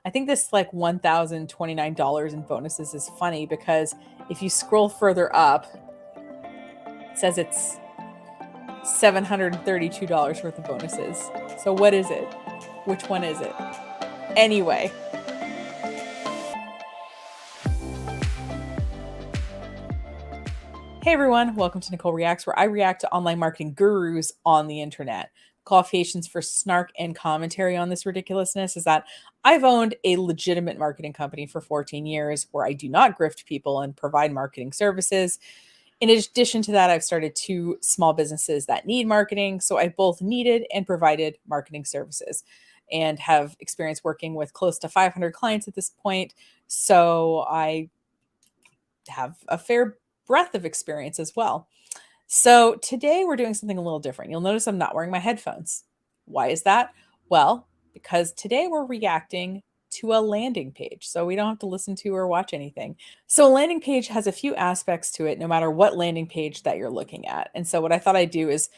I think this like $1,029 in bonuses is funny because if you scroll further up, it says it's $732 worth of bonuses. So what is it? Which one is it? Anyway. Hey everyone, welcome to Nicole Reacts, where I react to online marketing gurus on the internet. Qualifications for snark and commentary on this ridiculousness is that I've owned a legitimate marketing company for 14 years where I do not grift people and provide marketing services. In addition to that, I've started 2 small businesses that need marketing, so I both needed and provided marketing services and have experience working with close to 500 clients at this point. So I have a fair breadth of experience as well. So today we're doing something a little different. You'll notice I'm not wearing my headphones. Why is that? Well, because today we're reacting to a landing page, so we don't have to listen to or watch anything. So a landing page has a few aspects to it, no matter what landing page that you're looking at. And so what I thought I'd do is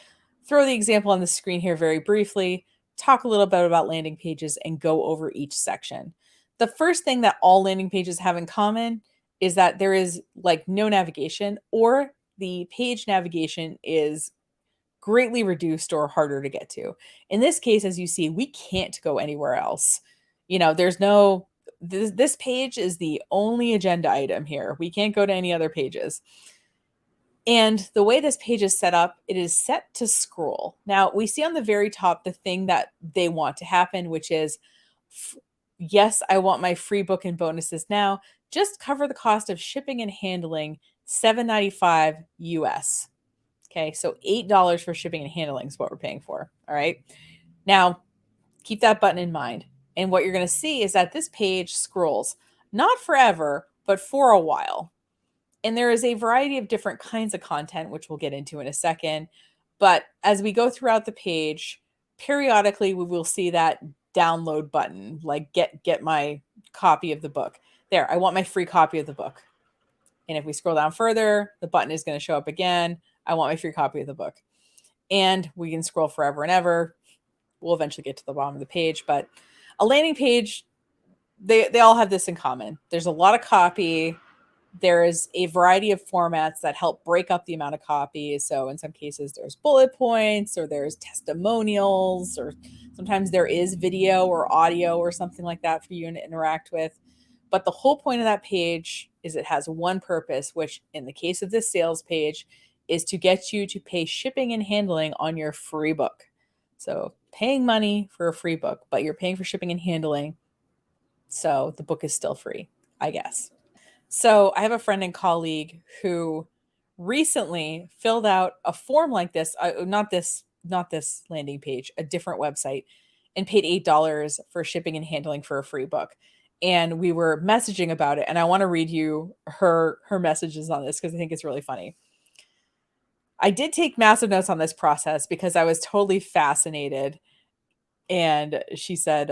throw the example on the screen here very briefly, talk a little bit about landing pages, and go over each section. The first thing that all landing pages have in common is that there is like no navigation, or the page navigation is greatly reduced or harder to get to. In this case, as you see, we can't go anywhere else. There's no, this page is the only agenda item here. We can't go to any other pages. And the way this page is set up, it is set to scroll. Now, we see on the very top the thing that they want to happen, which is, yes, I want my free book and bonuses now. Just cover the cost of shipping and handling, $7.95 US. Okay, so $8 for shipping and handling is what we're paying for. All right. Now, keep that button in mind. And what you're going to see is that this page scrolls not forever, but for a while. And there is a variety of different kinds of content, which we'll get into in a second. But as we go throughout the page, periodically we will see that download button, like get my copy of the book. There, I want my free copy of the book. And if we scroll down further, the button is going to show up again. I want my free copy of the book. And we can scroll forever and ever. We'll eventually get to the bottom of the page. But a landing page, they all have this in common. There's a lot of copy. There is a variety of formats that help break up the amount of copies. So in some cases, there's bullet points, or there's testimonials, or sometimes there is video or audio or something like that for you to interact with. But the whole point of that page is it has one purpose, which in the case of this sales page is to get you to pay shipping and handling on your free book. So paying money for a free book, but you're paying for shipping and handling. So the book is still free, I guess. So I have a friend and colleague who recently filled out a form like this, not this landing page, a different website, and paid $8 for shipping and handling for a free book. And we were messaging about it, and I want to read you her messages on this because I think it's really funny. I did take massive notes on this process because I was totally fascinated. And she said,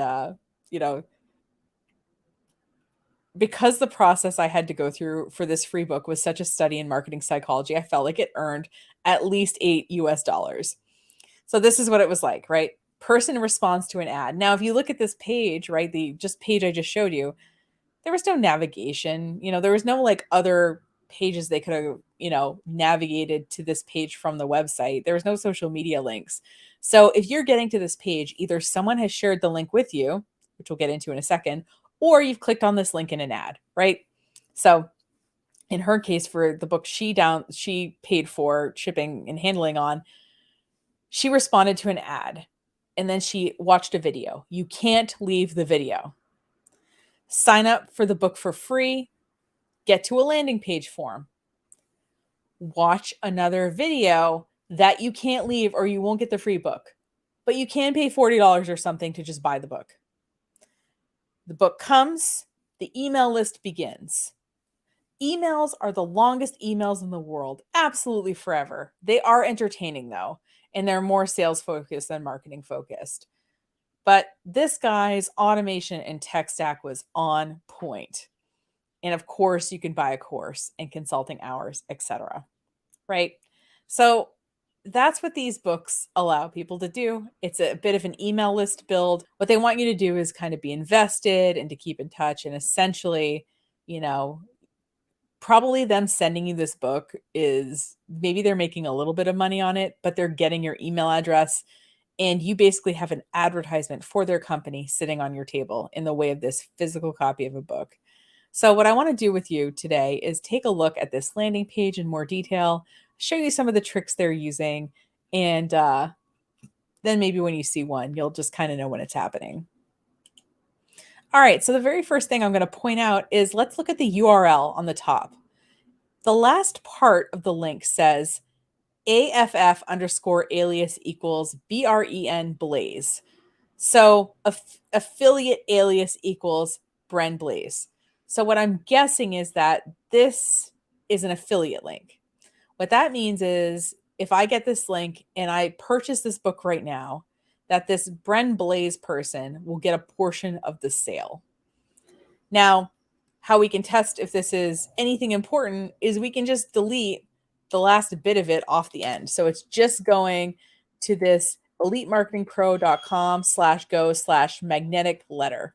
because the process I had to go through for this free book was such a study in marketing psychology, I felt like it earned at least $8 US. So this is what it was like, right? Person responds to an ad. Now, if you look at this page, right, the page I just showed you, there was no navigation. There was no like other pages they could have, navigated to this page from the website. There was no social media links. So if you're getting to this page, either someone has shared the link with you, which we'll get into in a second, or you've clicked on this link in an ad, right? So in her case, for the book she paid for shipping and handling on, she responded to an ad and then she watched a video. You can't leave the video. Sign up for the book for free, get to a landing page form, watch another video that you can't leave or you won't get the free book, but you can pay $40 or something to just buy the book. The book comes, the email list begins. Emails are the longest emails in the world, absolutely forever. They are entertaining though, and they're more sales focused than marketing focused. But this guy's automation and tech stack was on point. And of course, you can buy a course and consulting hours, etc. Right? So That's what these books allow people to do. It's a bit of an email list build. What they want you to do is kind of be invested and to keep in touch. And essentially, you know, probably them sending you this book is maybe they're making a little bit of money on it, but they're getting your email address and you basically have an advertisement for their company sitting on your table in the way of this physical copy of a book. So, what I want to do with you today is take a look at this landing page in more detail, show you some of the tricks they're using, and then maybe when you see one, you'll just kind of know when it's happening. All right, so the very first thing I'm going to point out is let's look at the URL on the top. The last part of the link says AFF underscore alias equals BREN Blaze. So affiliate alias equals Bren Blaze. So what I'm guessing is that this is an affiliate link. What that means is if I get this link and I purchase this book right now, that this Bren Blaze person will get a portion of the sale. Now, how we can test if this is anything important is we can just delete the last bit of it off the end. So it's just going to this elitemarketingpro.com/go/magnetic letter.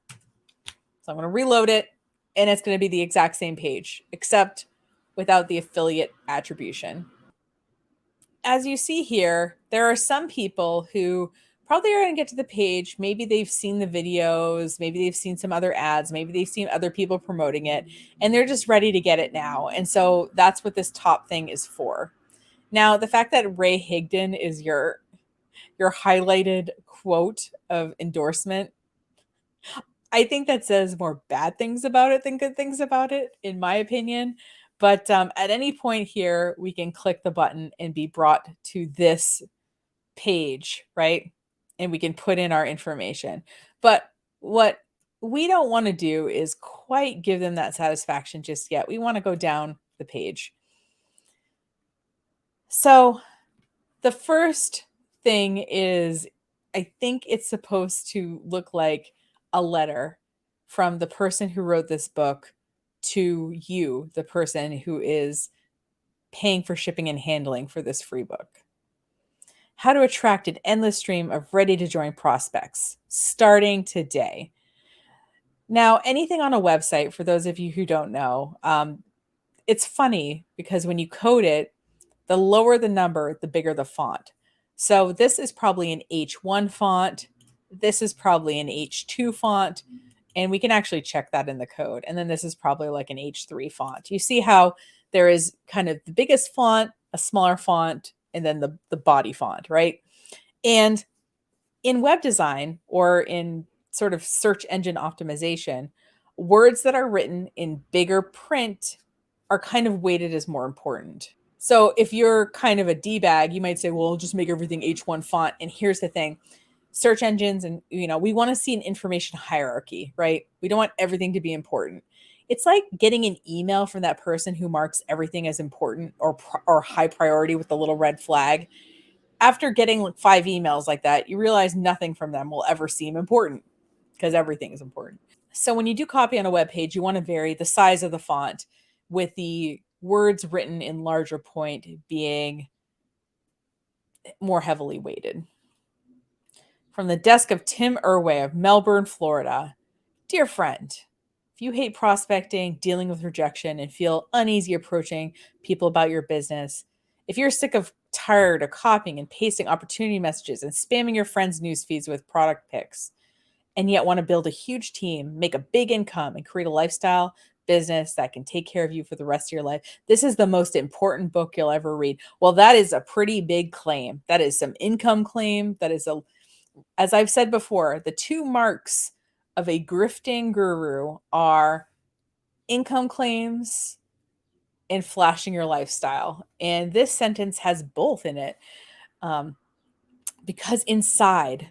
So I'm going to reload it and it's going to be the exact same page, except without the affiliate attribution. As you see here, there are some people who probably are going to get to the page. Maybe they've seen the videos, maybe they've seen some other ads, maybe they've seen other people promoting it, and they're just ready to get it now. And so that's what this top thing is for. Now, the fact that Ray Higdon is your highlighted quote of endorsement, I think that says more bad things about it than good things about it, in my opinion. But at any point here, we can click the button and be brought to this page, right? And we can put in our information. But what we don't want to do is quite give them that satisfaction just yet. We want to go down the page. So the first thing is, I think it's supposed to look like a letter from the person who wrote this book to you, the person who is paying for shipping and handling for this free book. How to attract an endless stream of ready to join prospects starting today. Now, anything on a website, for those of you who don't know, it's funny because when you code it, the lower the number, the bigger the font. So this is probably an H1 font. This is probably an H2 font. And we can actually check that in the code. And then this is probably like an H3 font. You see how there is kind of the biggest font, a smaller font, and then the body font, right? And in web design or in sort of search engine optimization, words that are written in bigger print are kind of weighted as more important. So if you're kind of a D-bag, you might say, well, just make everything H1 font. And here's the thing. Search engines and, we want to see an information hierarchy, right? We don't want everything to be important. It's like getting an email from that person who marks everything as important or high priority with the little red flag. After getting like 5 emails like that, you realize nothing from them will ever seem important because everything is important. So when you do copy on a web page, you want to vary the size of the font with the words written in larger point being more heavily weighted. From the desk of Tim Irway of Melbourne, Florida. Dear friend, if you hate prospecting, dealing with rejection, and feel uneasy approaching people about your business, if you're tired of copying and pasting opportunity messages and spamming your friends' news feeds with product pics, and yet want to build a huge team, make a big income, and create a lifestyle business that can take care of you for the rest of your life, this is the most important book you'll ever read. Well, that is a pretty big claim. That is some income claim. That is as I've said before, the 2 marks of a grifting guru are income claims and flashing your lifestyle. And this sentence has both in it. Because inside,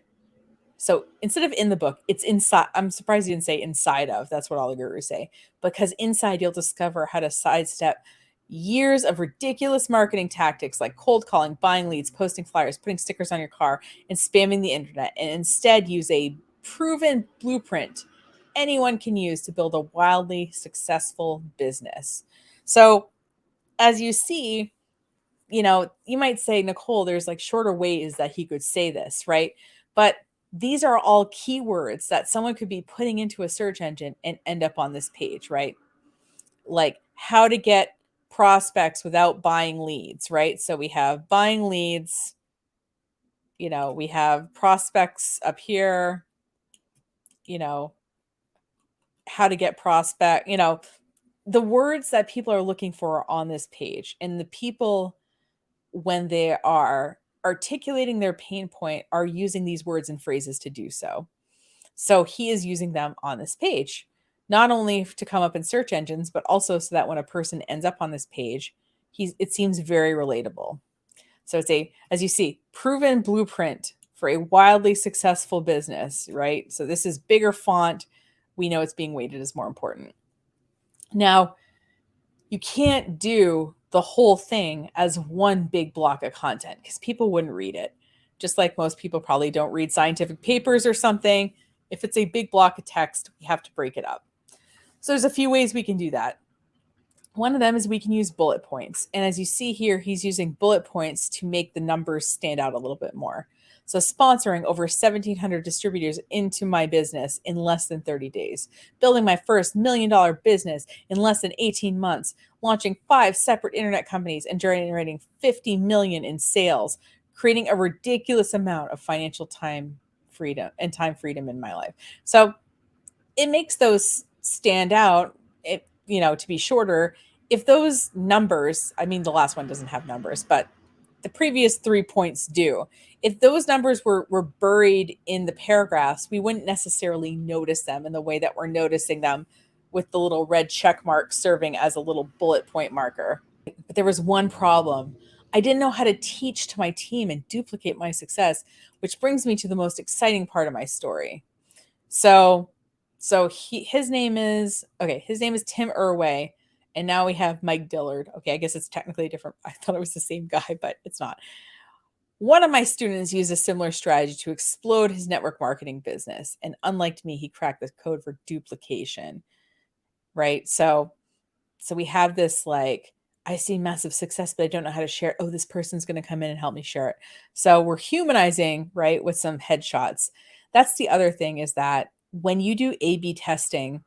so instead of in the book, it's inside. I'm surprised you didn't say inside of. That's what all the gurus say. Because inside, you'll discover how to sidestep years of ridiculous marketing tactics like cold calling, buying leads, posting flyers, putting stickers on your car, and spamming the internet, and instead use a proven blueprint anyone can use to build a wildly successful business. So, as you see, you might say, Nicole, there's like shorter ways that he could say this, right? But these are all keywords that someone could be putting into a search engine and end up on this page, right? Like how to get prospects without buying leads, right? So we have buying leads, we have prospects up here, you know, how to get prospect, the words that people are looking for on this page. And the people, when they are articulating their pain point, are using these words and phrases to do so. So he is using them on this page, not only to come up in search engines, but also so that when a person ends up on this page, it seems very relatable. So it's as you see, proven blueprint for a wildly successful business, right? So this is bigger font. We know it's being weighted as more important. Now, you can't do the whole thing as one big block of content because people wouldn't read it. Just like most people probably don't read scientific papers or something. If it's a big block of text, we have to break it up. So there's a few ways we can do that. One of them is we can use bullet points. And as you see here, he's using bullet points to make the numbers stand out a little bit more. So sponsoring over 1,700 distributors into my business in less than 30 days, building my first $1 million business in less than 18 months, launching 5 separate internet companies and generating 50 million in sales, creating a ridiculous amount of financial time freedom in my life. So it makes those stand out, to be shorter. If those numbers, I mean, the last one doesn't have numbers, but the previous 3 points do. If those numbers were buried in the paragraphs, we wouldn't necessarily notice them in the way that we're noticing them with the little red check mark serving as a little bullet point marker. But there was one problem. I didn't know how to teach to my team and duplicate my success, which brings me to the most exciting part of my story. So his name is Tim Irway, and now we have Mike Dillard. Okay, I guess it's technically different. I thought it was the same guy, but it's not. One of my students used a similar strategy to explode his network marketing business, and unlike me, he cracked the code for duplication. Right? So we have this like, I see massive success, but I don't know how to share it. Oh, this person's going to come in and help me share it. So we're humanizing, right, with some headshots. That's the other thing, is that when you do A/B testing,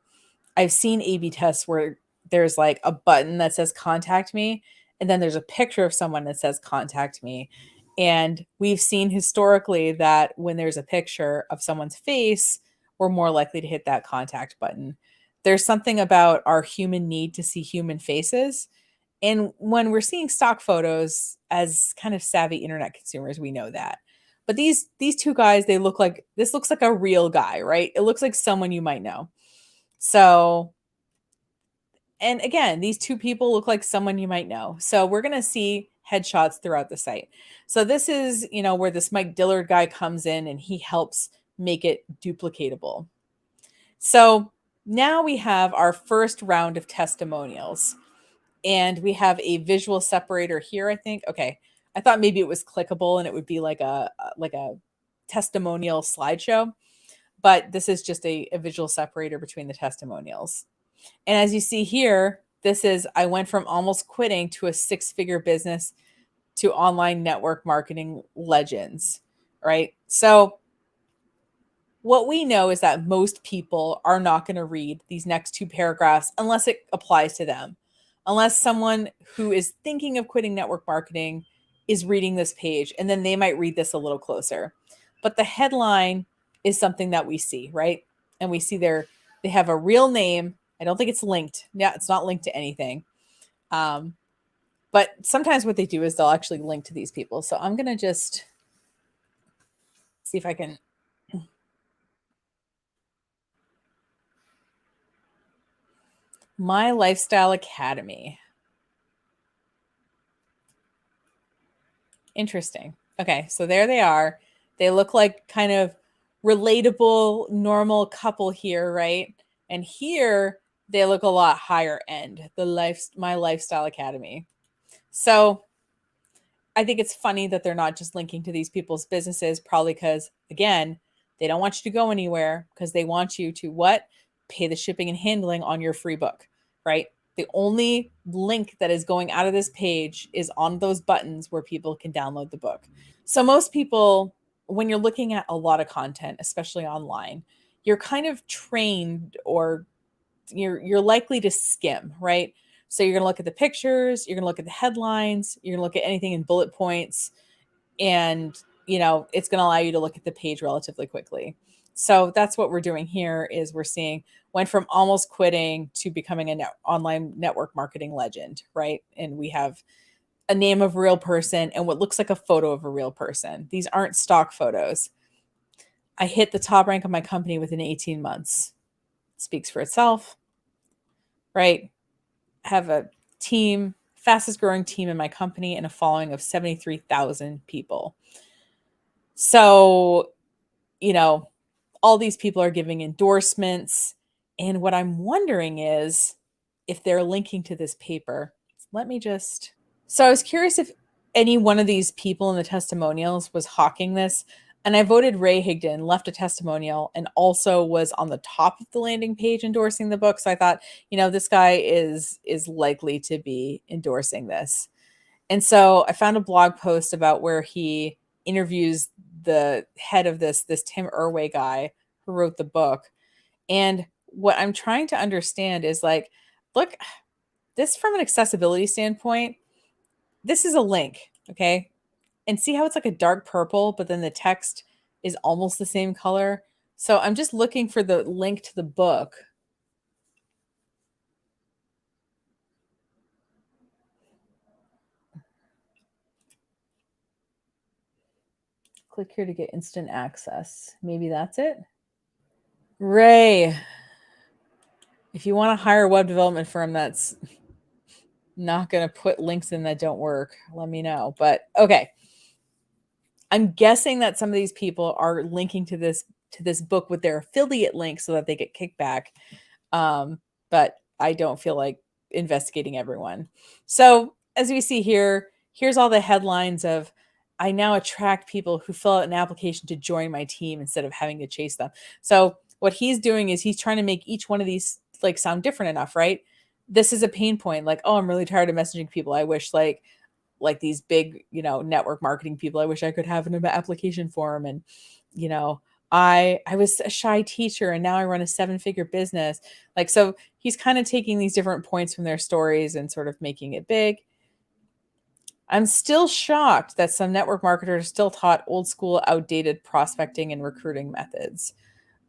I've seen A/B tests where there's like a button that says contact me, and then there's a picture of someone that says contact me. And we've seen historically that when there's a picture of someone's face, we're more likely to hit that contact button. There's something about our human need to see human faces. And when we're seeing stock photos as kind of savvy internet consumers, we know that. But these two guys, this looks like a real guy, right? It looks like someone you might know. So, and again, these two people look like someone you might know. So we're going to see headshots throughout the site. So this is, where this Mike Dillard guy comes in and he helps make it duplicatable. So now we have our first round of testimonials, and we have a visual separator here, I think. Okay. I thought maybe it was clickable and it would be like a testimonial slideshow, but this is just a visual separator between the testimonials. And as you see here, I went from almost quitting to a 6-figure business to online network marketing legends, right? So what we know is that most people are not going to read these next 2 paragraphs unless it applies to them. Unless someone who is thinking of quitting network marketing is reading this page, and then they might read this a little closer. But the headline is something that we see, right? And we see they have a real name. I don't think it's linked. Yeah, it's not linked to anything. But sometimes what they do is they'll actually link to these people. So I'm going to just see if I can. My Lifestyle Academy. Interesting. Okay, so there they are. They look like kind of relatable, normal couple here, right? And here they look a lot higher end. My Lifestyle Academy. So I think it's funny that they're not just linking to these people's businesses, probably because, again, they don't want you to go anywhere because they want you to what? Pay the shipping and handling on your free book, right? The only link that is going out of this page is on those buttons where people can download the book. So most people, when you're looking at a lot of content, especially online, you're kind of trained, or you're likely to skim, right? So you're going to look at the pictures, you're going to look at the headlines, you're going to look at anything in bullet points, and it's going to allow you to look at the page relatively quickly. So that's what we're doing here. Is we're seeing went from almost quitting to becoming an online network marketing legend, right? And we have a name of a real person and what looks like a photo of a real person. These aren't stock photos. I hit the top rank of my company within 18 months. Speaks for itself, right? Have a team, fastest growing team in my company, and a following of 73,000 people. So, all these people are giving endorsements. And what I'm wondering is if they're linking to this paper. Let me just. So I was curious if any one of these people in the testimonials was hawking this. And I voted Ray Higdon, left a testimonial, and also was on the top of the landing page endorsing the book. So I thought, this guy is likely to be endorsing this. And so I found a blog post about where he interviews the head of this Tim Irway guy who wrote the book. And what I'm trying to understand is like, look, this from an accessibility standpoint, this is a link, okay? And see how it's like a dark purple, but then the text is almost the same color. So I'm just looking for the link to the book. Click here to get instant access. Maybe that's it. Ray, if you want to hire a web development firm that's not going to put links in that don't work, let me know. But okay. I'm guessing that some of these people are linking to this book with their affiliate link so that they get kickback. But I don't feel like investigating everyone. So as we see here, here's all the headlines of I now attract people who fill out an application to join my team instead of having to chase them. So what he's doing is he's trying to make each one of these like sound different enough, right? This is a pain point. Like, oh, I'm really tired of messaging people. I wish like these big, network marketing people, I wish I could have an application form. And, I was a shy teacher and now I run a 7-figure business. Like, so he's kind of taking these different points from their stories and sort of making it big. I'm still shocked that some network marketers still taught old school, outdated prospecting and recruiting methods.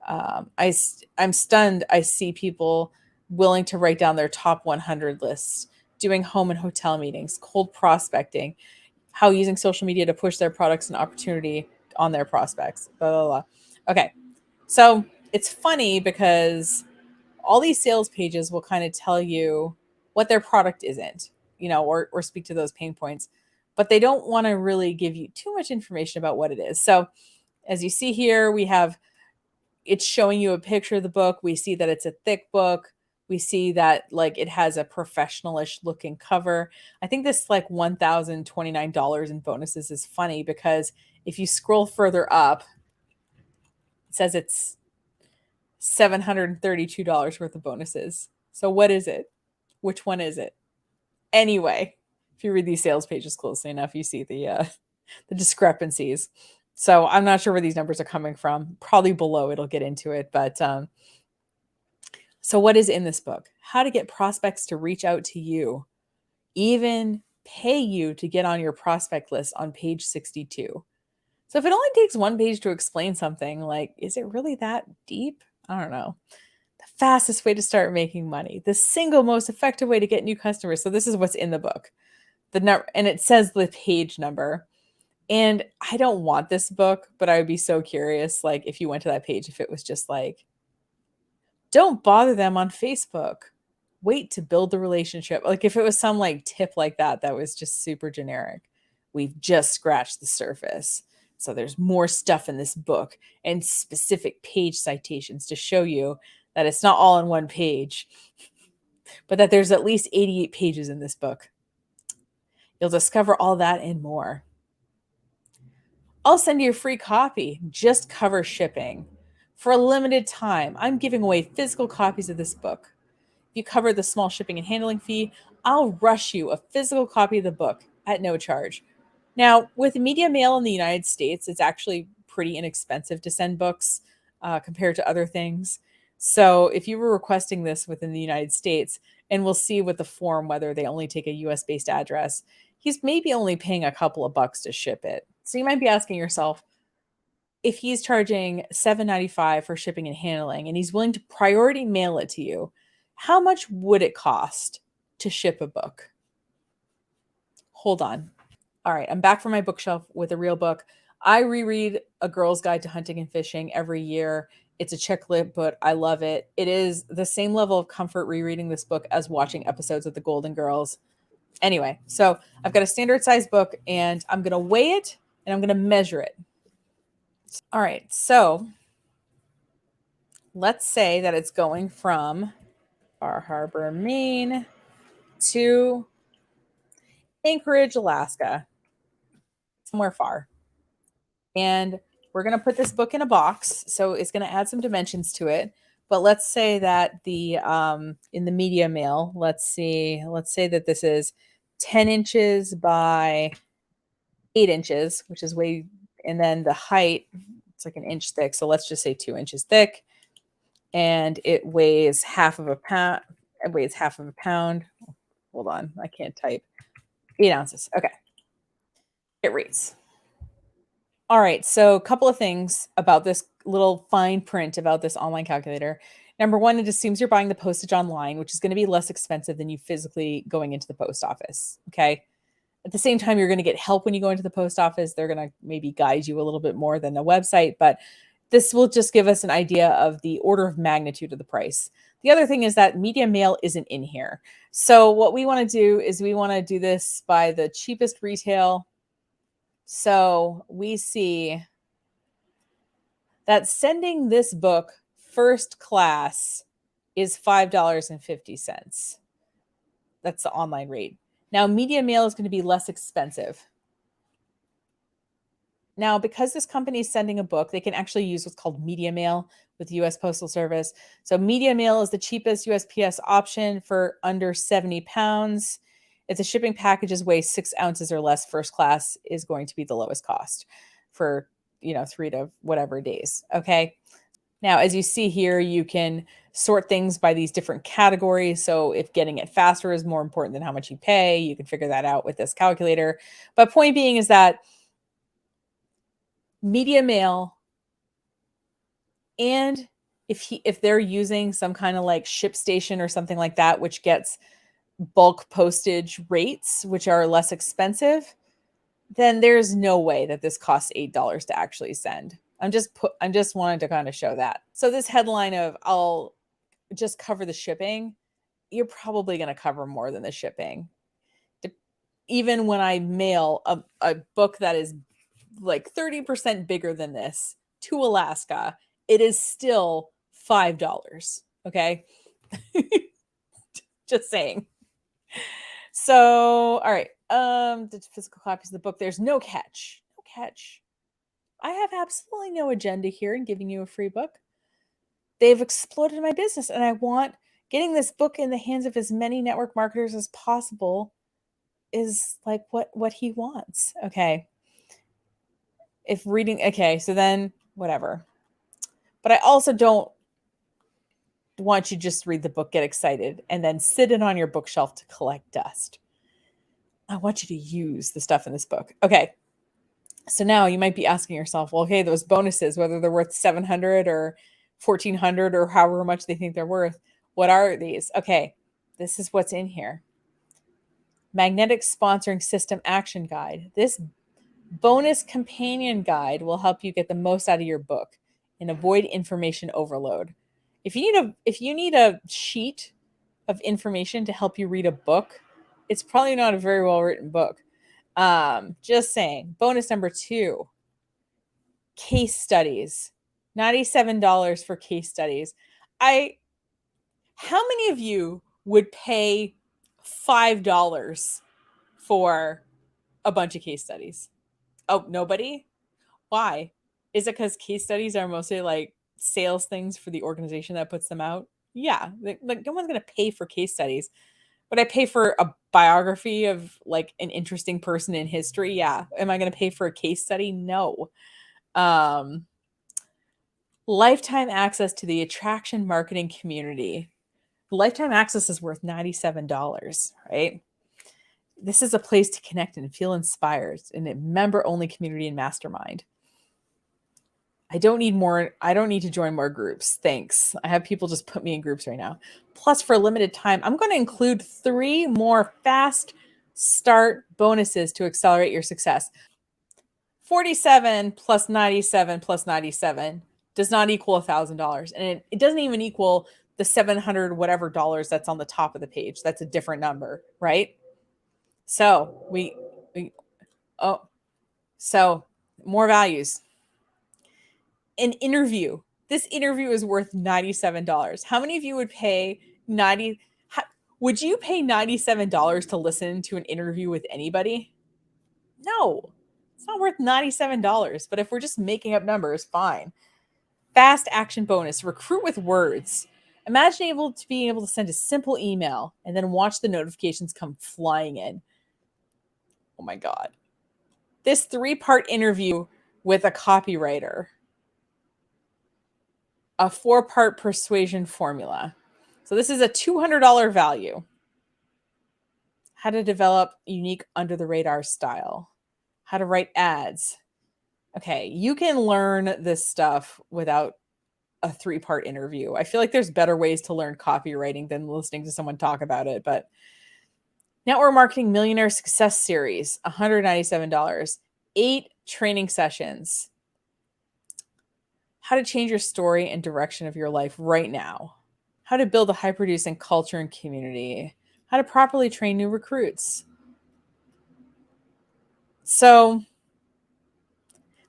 I'm stunned. I see people willing to write down their top 100 lists, doing home and hotel meetings, cold prospecting, how using social media to push their products and opportunity on their prospects, blah, blah, blah. Okay. So it's funny because all these sales pages will kind of tell you what their product isn't, or speak to those pain points, but they don't want to really give you too much information about what it is. So as you see here, it's showing you a picture of the book. We see that it's a thick book. We see that like it has a professionalish looking cover. I think this like $1,029 in bonuses is funny because if you scroll further up, it says it's $732 worth of bonuses. So what is it? Which one is it? Anyway, if you read these sales pages closely enough, you see the discrepancies. So I'm not sure where these numbers are coming from. Probably below, it'll get into it. But so what is in this book? How to get prospects to reach out to you, even pay you to get on your prospect list on page 62. So if it only takes one page to explain something, like, is it really that deep? I don't know. The fastest way to start making money, the single most effective way to get new customers. So this is what's in the book. And it says the page number. And I don't want this book, but I would be so curious, like, if you went to that page, if it was just like, don't bother them on Facebook. Wait to build the relationship. Like, if it was some like tip like that, that was just super generic. We've just scratched the surface. So there's more stuff in this book and specific page citations to show you that it's not all in one page, but that there's at least 88 pages in this book. You'll discover all that and more. I'll send you a free copy. Just cover shipping. For a limited time, I'm giving away physical copies of this book. If you cover the small shipping and handling fee, I'll rush you a physical copy of the book at no charge. Now, with media mail in the United States, it's actually pretty inexpensive to send books compared to other things. So if you were requesting this within the United States, and we'll see with the form whether they only take a US based address, he's maybe only paying a couple of bucks to ship it. So you might be asking yourself, if he's charging $7.95 for shipping and handling and he's willing to priority mail it to you, how much would it cost to ship a book? Hold on. All right, I'm back from my bookshelf with a real book. I reread A Girl's Guide to Hunting and Fishing every year. It's a chick lit book. I love it. It is the same level of comfort rereading this book as watching episodes of The Golden Girls. Anyway, so I've got a standard size book and I'm going to weigh it and I'm going to measure it. All right, so let's say that it's going from Bar Harbor, Maine to Anchorage, Alaska, somewhere far. And we're going to put this book in a box. So it's going to add some dimensions to it. But let's say that the in the media mail, let's say that this is 10 inches by 8 inches, which is way, and then the height, it's like an inch thick. So let's just say 2 inches thick. And it weighs half of a pound. It weighs half of a pound. Hold on, I can't type. 8 ounces. Okay. It reads. All right, so a couple of things about this little fine print about this online calculator. Number one, it assumes you're buying the postage online, which is going to be less expensive than you physically going into the post office. Okay. At the same time, you're going to get help when you go into the post office. They're going to maybe guide you a little bit more than the website, but this will just give us an idea of the order of magnitude of the price. The other thing is that media mail isn't in here. So what we want to do is we want to do this by the cheapest retail. So we see that sending this book first class is $5.50. That's the online rate. Now, media mail is going to be less expensive. Now, because this company is sending a book, they can actually use what's called media mail with the US Postal Service. So media mail is the cheapest USPS option for under 70 pounds. If the shipping packages weigh 6 ounces or less, first class is going to be the lowest cost for 3 to whatever days. Okay. Now, as you see here, you can sort things by these different categories. So if getting it faster is more important than how much you pay, you can figure that out with this calculator. But point being is that media mail, and if they're using some kind of like ShipStation or something like that, which gets bulk postage rates, which are less expensive, then there's no way that this costs $8 to actually send. I'm just wanted to kind of show that. So this headline of I'll just cover the shipping, you're probably going to cover more than the shipping. Even when I mail a book that is like 30% bigger than this to Alaska, it is still $5. Okay. Just saying. So, all right. The physical copies of the book. There's no catch. No catch. I have absolutely no agenda here in giving you a free book. They've exploded my business, and I want getting this book in the hands of as many network marketers as possible is like what he wants. Okay. If reading, okay, so then whatever. But I also don't want you just to read the book, get excited, and then sit it on your bookshelf to collect dust. I want you to use the stuff in this book. Okay. So now you might be asking yourself, well, okay, those bonuses, whether they're worth 700 or 1400 or however much they think they're worth, what are these? Okay. This is what's in here. Magnetic Sponsoring System Action Guide. This bonus companion guide will help you get the most out of your book and avoid information overload. If you need a sheet of information to help you read a book, it's probably not a very well written book. Just saying. Bonus number 2, case studies. $97 for case studies. How many of you would pay $5 for a bunch of case studies? Oh, nobody? Why? Is it because case studies are mostly like sales things for the organization that puts them out? Yeah, like no one's going to pay for case studies. Would I pay for a biography of like an interesting person in history? Yeah. Am I going to pay for a case study? No. Um, Lifetime access to the attraction marketing community. Lifetime access is worth $97, right? This is a place to connect and feel inspired in a member only community and mastermind. I don't need to join more groups. Thanks. I have people just put me in groups right now. Plus, for a limited time, I'm going to include 3 more fast start bonuses to accelerate your success. 47 plus 97 plus 97 does not equal $1,000. And it doesn't even equal the 700 whatever dollars that's on the top of the page. That's a different number, right? So we oh, so more values. An interview. This interview is worth $97. How many of you would pay 90 would you pay $97 to listen to an interview with anybody? No. It's not worth $97, but if we're just making up numbers, fine. Fast action bonus, recruit with words. Imagine being able to send a simple email and then watch the notifications come flying in. Oh my God. This 3-part interview with a copywriter, a 4-part persuasion formula. So this is a $200 value. How to develop unique under the radar style, how to write ads. Okay, you can learn this stuff without a 3-part interview. I feel like there's better ways to learn copywriting than listening to someone talk about it, but Network Marketing Millionaire Success Series, $197, 8 training sessions. How to change your story and direction of your life right now. How to build a high-producing culture and community. How to properly train new recruits. So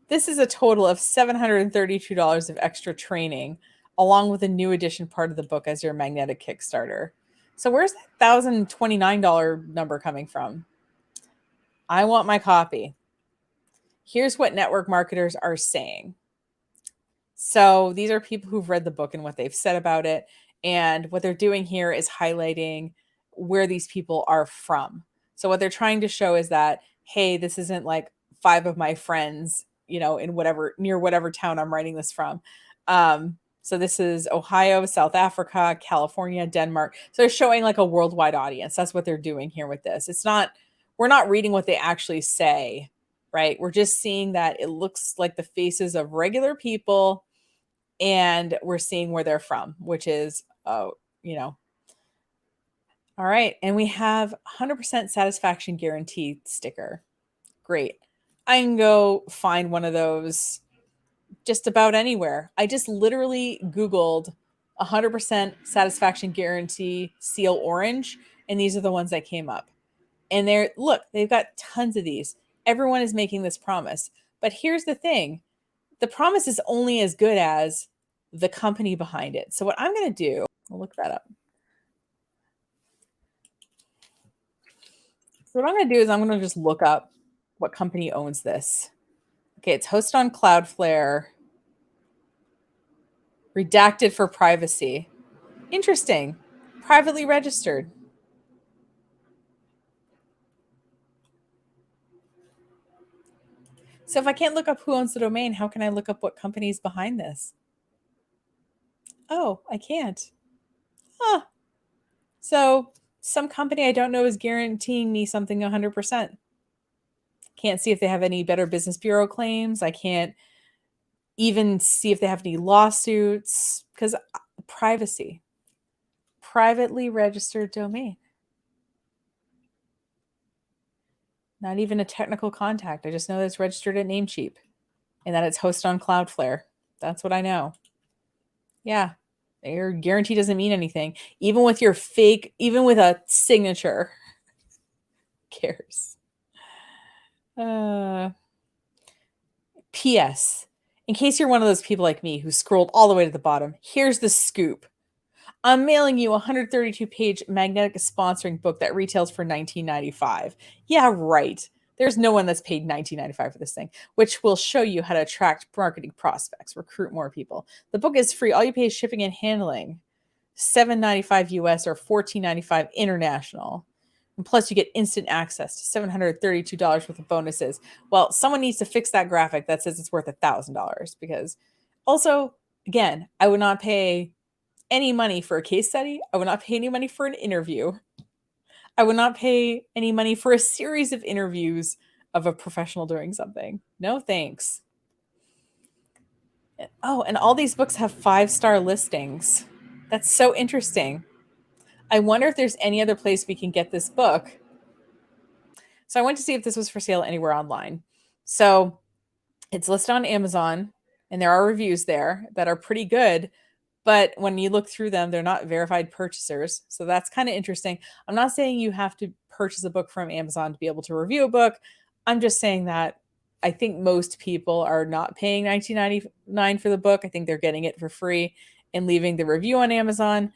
this is a total of $732 of extra training, along with a new edition part of the book as your magnetic Kickstarter. So where's that $1,029 number coming from? I want my copy. Here's what network marketers are saying. So these are people who've read the book and what they've said about it. And what they're doing here is highlighting where these people are from. So what they're trying to show is that, hey, this isn't like 5 of my friends, in near whatever town I'm writing this from. So this is Ohio, South Africa, California, Denmark. So they're showing like a worldwide audience. That's what they're doing here with this. We're not reading what they actually say, right? We're just seeing that it looks like the faces of regular people, and we're seeing where they're from, which is, all right. And we have 100% satisfaction guarantee sticker. Great. I can go find one of those just about anywhere. I just literally Googled 100% satisfaction guarantee seal orange, and these are the ones that came up. And they've got tons of these. Everyone is making this promise. But here's the thing. The promise is only as good as the company behind it. So what I'm going to do, I'll look that up. So what I'm going to do is I'm going to just look up what company owns this. Okay, it's hosted on Cloudflare, redacted for privacy. Interesting. Privately registered. So if I can't look up who owns the domain, how can I look up what company is behind this? Oh, I can't. Huh. So some company I don't know is guaranteeing me something 100%. Can't see if they have any Better Business Bureau claims. I can't even see if they have any lawsuits because privacy. Privately registered domain. Not even a technical contact. I just know that it's registered at Namecheap and that it's hosted on Cloudflare. That's what I know. Yeah. Your guarantee doesn't mean anything. Even with a signature. Cares. P.S. In case you're one of those people like me who scrolled all the way to the bottom, here's the scoop. I'm mailing you a 132-page magnetic sponsoring book that retails for $19.95. Yeah, right. There's no one that's paid $19.95 for this thing, which will show you how to attract marketing prospects, recruit more people. The book is free. All you pay is shipping and handling. $7.95 US or $14.95 international. And plus, you get instant access to $732 worth of bonuses. Well, someone needs to fix that graphic that says it's worth $1,000, because also, again, I would not pay any money for a case study. I would not pay any money for an interview. I would not pay any money for a series of interviews of a professional doing something. No thanks. Oh, and all these books have 5-star listings. That's so interesting. I wonder if there's any other place we can get this book. So I went to see if this was for sale anywhere online. So it's listed on Amazon, and there are reviews there that are pretty good. But when you look through them, they're not verified purchasers. So that's kind of interesting. I'm not saying you have to purchase a book from Amazon to be able to review a book. I'm just saying that I think most people are not paying $19.99 for the book. I think they're getting it for free and leaving the review on Amazon.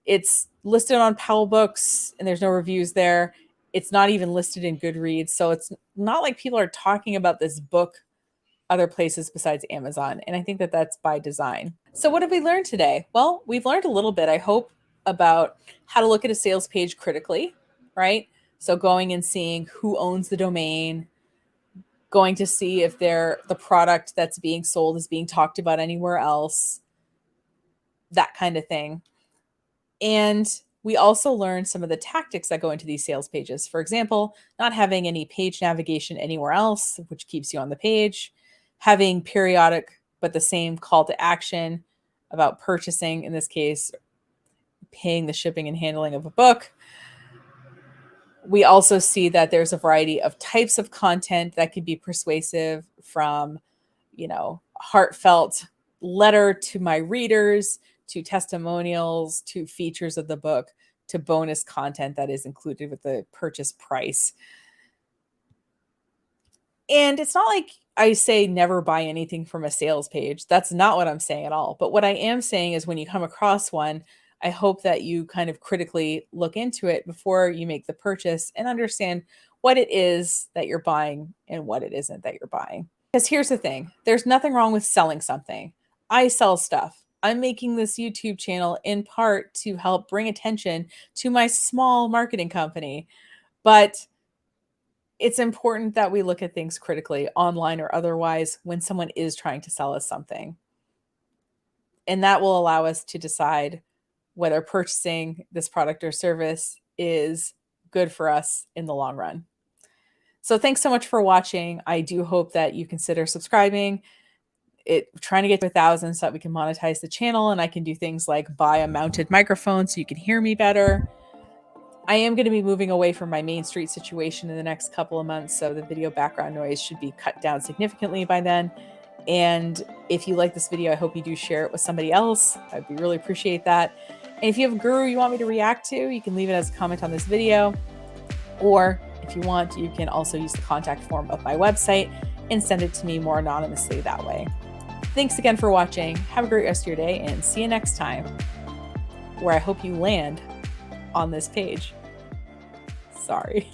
It's listed on Powell Books, and there's no reviews there. It's not even listed in Goodreads. So it's not like people are talking about this book other places besides Amazon. And I think that that's by design. So what have we learned today? Well, we've learned a little bit, I hope, about how to look at a sales page critically, right? So going and seeing who owns the domain, going to see if the product that's being sold is being talked about anywhere else, that kind of thing. And we also learned some of the tactics that go into these sales pages. For example, not having any page navigation anywhere else, which keeps you on the page, having periodic but the same call to action about purchasing, in this case, paying the shipping and handling of a book. We also see that there's a variety of types of content that can be persuasive, from, heartfelt letter to my readers, to testimonials, to features of the book, to bonus content that is included with the purchase price. And it's not like I say never buy anything from a sales page. That's not what I'm saying at all. But what I am saying is, when you come across one, I hope that you kind of critically look into it before you make the purchase and understand what it is that you're buying and what it isn't that you're buying. Because here's the thing, there's nothing wrong with selling something. I sell stuff. I'm making this YouTube channel in part to help bring attention to my small marketing company. But it's important that we look at things critically, online or otherwise, when someone is trying to sell us something. And that will allow us to decide whether purchasing this product or service is good for us in the long run. So thanks so much for watching. I do hope that you consider subscribing. Trying to get to 1,000 so that we can monetize the channel, and I can do things like buy a mounted microphone so you can hear me better. I am going to be moving away from my Main Street situation in the next couple of months, so the video background noise should be cut down significantly by then. And if you like this video, I hope you do share it with somebody else. I'd really appreciate that. And if you have a guru you want me to react to, you can leave it as a comment on this video. Or if you want, you can also use the contact form of my website and send it to me more anonymously that way. Thanks again for watching. Have a great rest of your day, and see you next time, where I hope you land on this page. Sorry.